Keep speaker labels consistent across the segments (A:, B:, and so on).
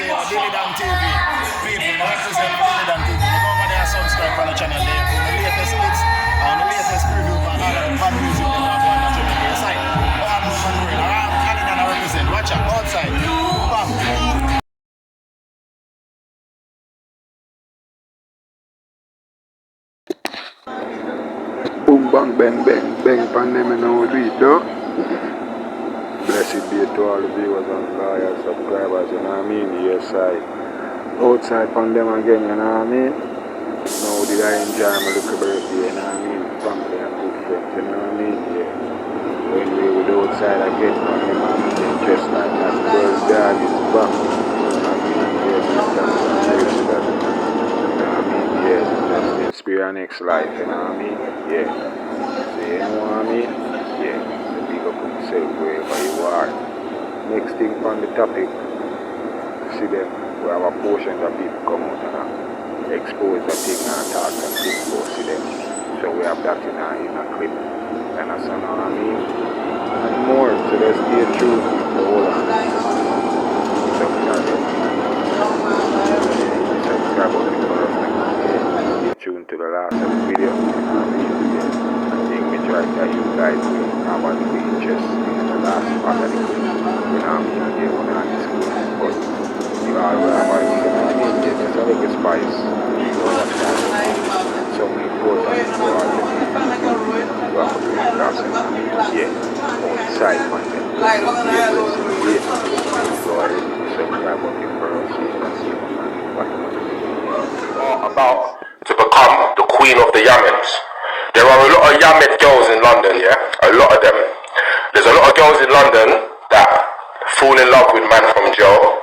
A: Billy Dan TV. People, I represent Billy Dan TV. Go over there and subscribe on the channel there for the latest hits and the latest preview for all of the bad music that we have on the channel there. Side. Go on, move on the way. Around Canada and I represent. Watch out, outside. Bam.
B: Boom bang bang bang bang pan them and now do it though. Blessed be to all the viewers and loyal subscribers, you know what I mean? Yes, I outside pan them again, you know what I mean? Now did I enjoy my little birthday, you know what I mean? Family and good friends, you know what I mean? Yeah. When we were outside again, pan them and just like that girl's dad is back. You know what I mean? Yes, that's that. You know what I mean? Yes, that's the inspire next life, you know what I mean? Yeah. So you know what I mean? Yeah. So big up yourself wherever you are. Next thing on the topic, see them, we have a portion of people come out and expose the thing and talk and things about see them. So we have that in a clip. And that's what I mean? And more, so let's stay true the whole of it. Subscribe on the first thing. Stay tuned to the last of the video. Try that you guys will have a little interest in the last part of the clip. You know what I mean? They won't have this clip, but you all will have a little just a little spice. You understand? So many important for all the people. You have to bring it up. Yeah. Outside content. Yeah, go ahead. Subscribe on the first so you can see what
C: about to become the queen of the Yamens. There are a lot of Yamet girls in London, yeah? A lot of them. There's a lot of girls in London that fall in love with man from jail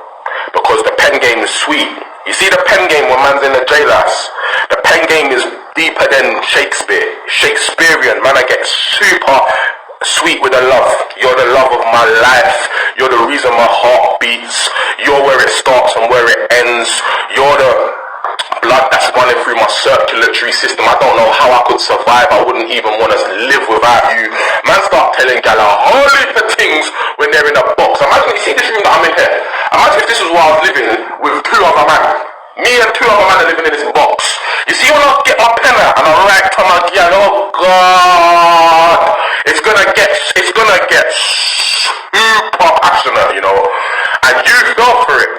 C: because the pen game is sweet. You see the pen game when man's in the jail house? The pen game is deeper than Shakespeare. Shakespearean, man, I get super sweet with the love. You're the love of my life. You're the reason my heart beats. You're where it starts and where it ends. You're the blood that's running through my circulatory system. I don't know how I could survive. I wouldn't even want to live without you. Man, start telling gal a whole heap of things when they're in a box. Imagine, you see this room that I'm in here? Imagine if this was where I was living with two other men. Me and two other men are living in this box. You see when I get my pen out and I write to my gal, oh God, it's gonna get super passionate, you know. And you fell for it.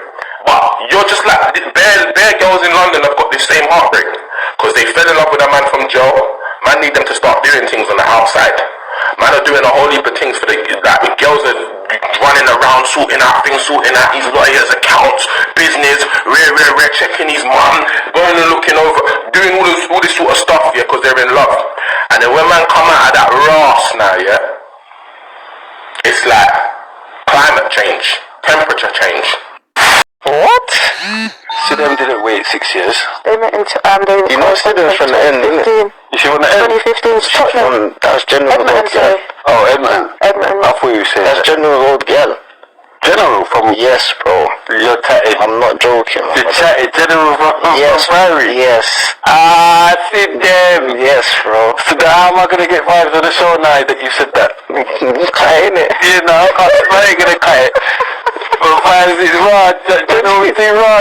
C: But you're just like, bare girls in London have got this same heartbreak. Because they fell in love with a man from jail. Man need them to start doing things on the outside. Man are doing a whole heap of things for the girls are running around, sorting out things, sorting out his lawyers' accounts, business, checking his mum, going and looking over, doing all this sort of stuff, yeah, because they're in love. And then when man come out of that ras now, yeah, it's like climate change, temperature change.
D: What? So them didn't wait 6 years.
E: They met in
D: you know, Sidham from the end, didn't it? You see from the end?
E: 2015 Tottenham.
D: That's General Road Girl. Oh, Edmonton. I thought you said that's General Road Girl. General from... Yes, bro. You're tatted. I'm not joking. You're tatted. General from... Yes, Mary. Yes. Ah, I see them. Yes, bro. So how am I going to get vibes on the show now that you said that? Cut it, innit? You know, I ain't going to cut it. But vibes is raw. General is raw.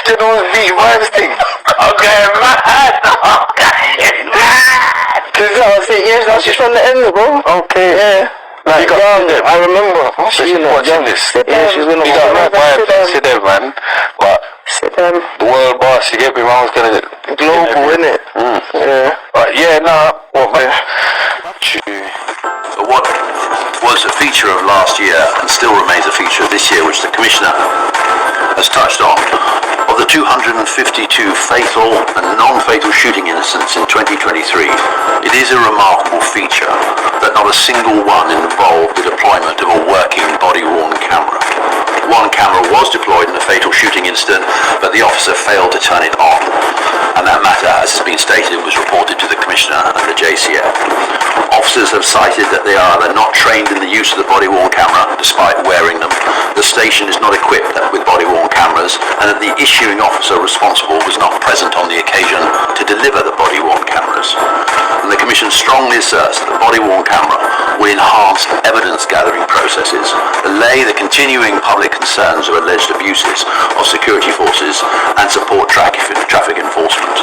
D: General's beat vibes thing. Okay, mad. Okay, mad. Cause I was 8 years now. She's from the end, bro. Okay, yeah. Like, I remember. She's watching this. Yeah, she's gonna be got vibes. Sit there, man. But the world boss, you get me wrong, is gonna global, innit? Yeah. But yeah, nah. What, man?
F: What was a feature of last year and still remains a feature of this year, which the Commissioner has touched on, of the 252 fatal and non-fatal shooting incidents in 2023, it is a remarkable feature that not a single one involved the deployment of a working body-worn camera. One camera was deployed in a fatal shooting incident, but the officer failed to turn it on. And that matter, as has been stated, was reported to the Commissioner and the JCF. Officers have cited that they are either not trained in the use of the body-worn camera, despite wearing them, the station is not equipped with body-worn cameras, and that the issuing officer responsible was not present on the occasion to deliver the body-worn cameras. And the Commission strongly asserts that the body-worn camera will enhance evidence gathering processes, allay the continuing public concerns of alleged abuses of security forces, and support traffic enforcement.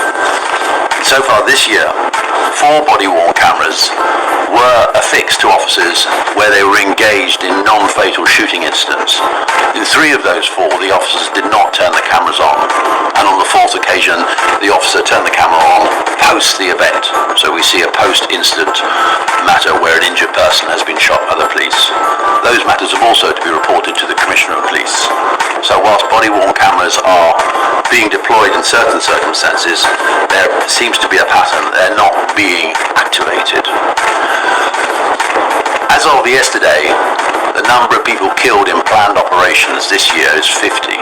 F: So far this year, 4 body-worn cameras were affixed to officers where they were engaged in non-fatal shooting incidents. In 3 of those 4, the officers did not turn the cameras on, and on the 4th occasion, the officer turned the camera on post the event. So we see a post-incident matter where an injured person has been shot by the police. Those matters have also to be reported to the Commissioner of Police. So whilst body-worn cameras are being deployed in certain circumstances, there seems to be a pattern. They're not being activated. As of yesterday, the number of people killed in planned operations this year is 58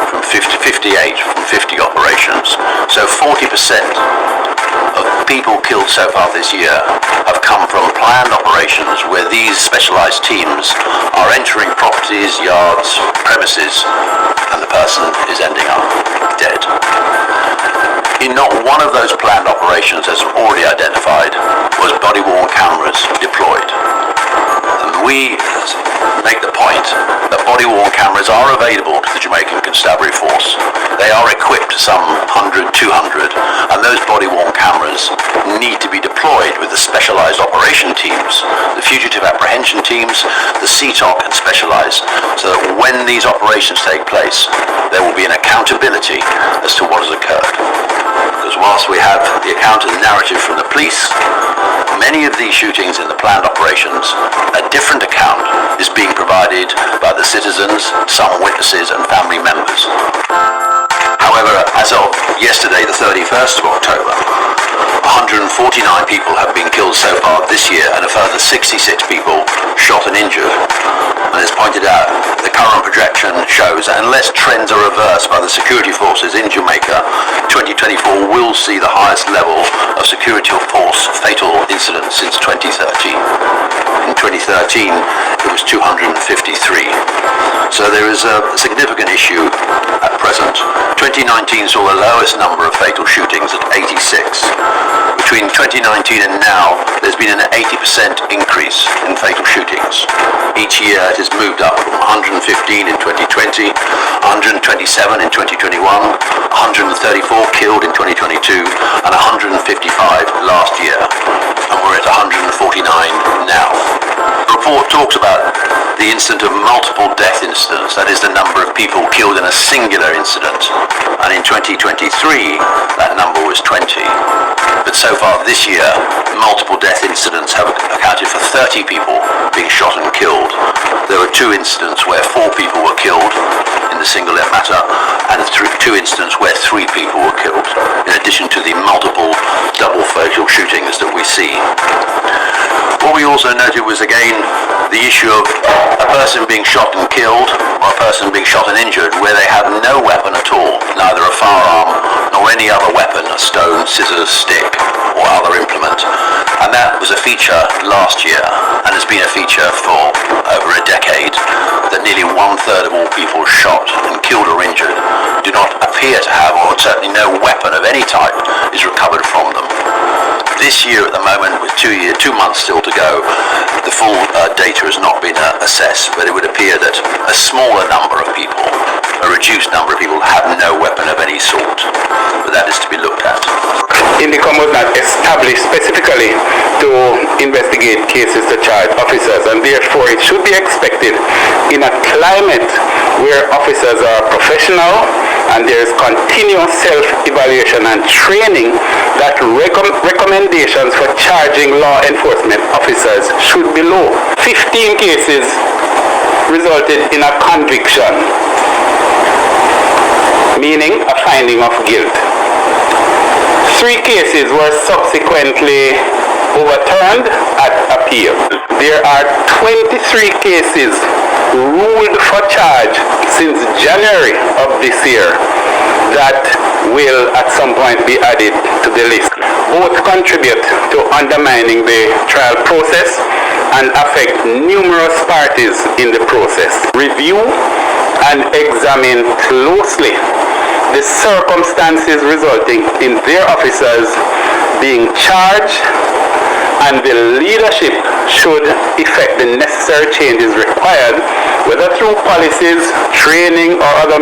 F: from 50 operations. So 40% of people killed so far this year have come from planned operations where these specialised teams are entering properties, yards, premises, and the person is ending up dead. In not one of those planned operations, as already identified, was body-worn cameras deployed. And we make the point that body-worn cameras are available to the Jamaican Constabulary Force. They are equipped some 100, 200, and those body-worn cameras need to be deployed with the specialised operation teams, the fugitive apprehension teams, the CTOC and specialised, so that when these operations take place, there will be an accountability as to what has occurred. Because whilst we have the account and narrative from the police, many of these shootings in the planned operations, a different account is being provided by the citizens, some witnesses and family members. However, as of yesterday, the 31st of October, 149 people have been killed so far this year and a further 66 people shot and injured. And as pointed out, the current projection shows that unless trends are reversed by the security forces in Jamaica, 2024 will see the highest level of security force fatal incidents since 2013. In 2013, it was 253. So there is a significant issue at present. 2019 saw the lowest number of fatal shootings at 86. Between 2019 and now, there's been an 80% increase in fatal shootings. Each year it has moved up from 115 in 2020, 127 in 2021, 134 killed in 2022, and 155 last year. And we're at 149 now. The report talks about the incident of multiple death incidents, that is the number of people killed in a singular incident. And in 2023, that number was 20. But so far this year, multiple death incidents have accounted for 30 people being shot and killed. There were 2 incidents where 4 people were killed in the single matter, and 2 incidents where 3 people were killed, in addition to the multiple double fatal shootings that we see. What we also noted was again the issue of a person being shot and killed, or a person being shot and injured where they have no weapon at all, neither a firearm nor any other weapon, a stone, scissors, stick or other implement. And that was a feature last year and has been a feature for over a decade, that nearly 1/3 of all people shot and killed or injured do not appear to have, or certainly no weapon of any type is recovered from them. This year at the moment, with 2 months still to go, the full data has not been assessed, but it would appear that a smaller number of people, a reduced number of people, have no weapon of any sort. But that is to be looked at.
B: INDICOM was not established specifically to investigate cases to charge officers, and therefore it should be expected in a climate where officers are professional and there is continuous self-evaluation and training that recommendations for charging law enforcement officers should be low. 15 cases resulted in a conviction, meaning a finding of guilt. 3 cases were subsequently overturned at appeal. There are 23 cases ruled for charge since January of this year that will at some point be added to the list. Both contribute to undermining the trial process and affect numerous parties in the process. Review and examine closely the circumstances resulting in their officers being charged and
E: and the leadership should effect the necessary changes required, whether through policies, training, or other